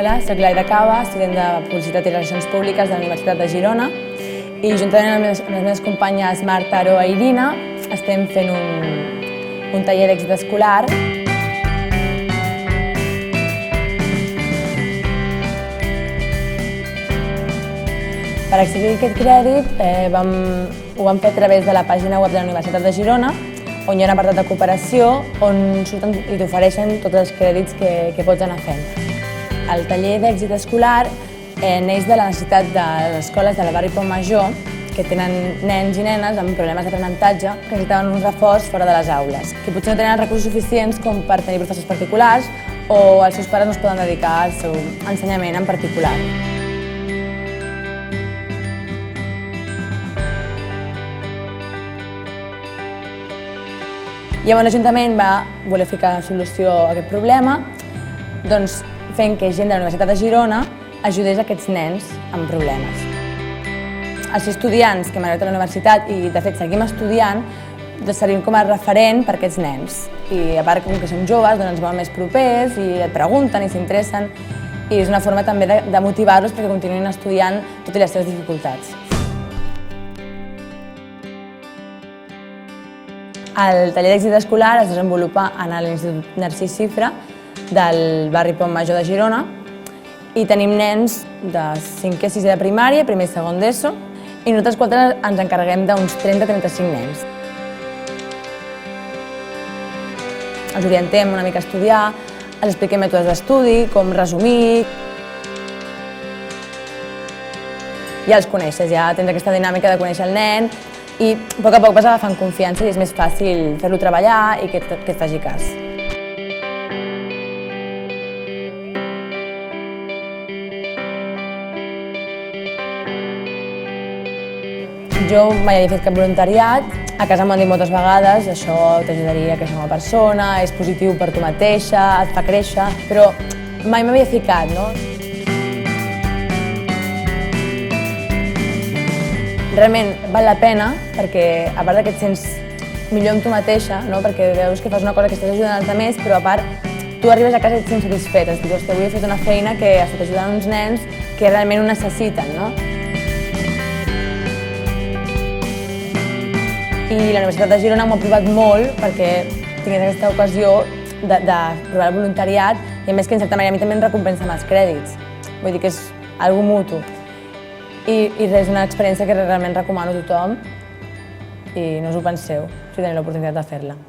Hola, soc l'Aida Cava, estudiant de Publicitat i Relacions Públiques de la Universitat de Girona i juntament amb les meves companyes Marta, Aroa i Irina estem fent un taller d'èxit escolar. Per accedir a aquest crèdit ho vam fer a través de la pàgina web de la Universitat de Girona, on hi ha un apartat de cooperació on surten i t'ofereixen tots els crèdits que pots anar fent. El taller d'èxit escolar neix de la necessitat de les escoles del barri Pont Major que tenen nens i nenes amb problemes d'aprenentatge que necessitaven un reforç fora de les aules, que potser no tenen els recursos suficients com per tenir professors particulars o els seus pares no es poden dedicar al seu ensenyament en particular. Llavors l'Ajuntament va voler ficar solució a aquest problema, doncs fent que gent de la Universitat de Girona ajudés aquests nens amb problemes. Els estudiants que hem arribat a la universitat i de fet seguim estudiant, servim com a referent per a aquests nens. I a part, com que som joves, doncs ens veuen més propers i et pregunten i s'interessen i és una forma també de motivar-los perquè continuïn estudiant tot i les seves dificultats. El taller d'èxit escolar es desenvolupa en l'Institut Narcís Xifra del barri Pont Major de Girona i tenim nens de 5è i 6è de primària, primer i segon d'ESO i nosaltres quatre ens encarreguem d'uns 30-35 nens. Els orientem una mica a estudiar, els expliquem mètodes d'estudi, com resumir. Ja els coneixes, ja tens aquesta dinàmica de conèixer el nen i a poc vas agafant confiança i és més fàcil fer-lo treballar i que et faci cas. Jo mai havia fet cap voluntariat, a casa m'ho han dit moltes vegades, això t'ajudaria a créixer com a persona, és positiu per tu mateixa, et fa créixer, però mai m'havia ficat, no? Realment val la pena perquè, a part que et sents millor amb tu mateixa, no? Perquè veus que fas una cosa que estàs ajudant els altres, però a part tu arribes a casa i et sents satisfet, dius, hòstia, avui he fet una feina que ha estat ajudant uns nens que realment ho necessiten, no? I la Universitat de Girona m'ho ha provat molt perquè tingués aquesta ocasió de provar el voluntariat i a més que en certa manera a mi també em recompensa amb els crèdits. Vull dir que és algo mutu. I és una experiència que realment recomano a tothom i no us ho penseu si teniu l'oportunitat de fer-la.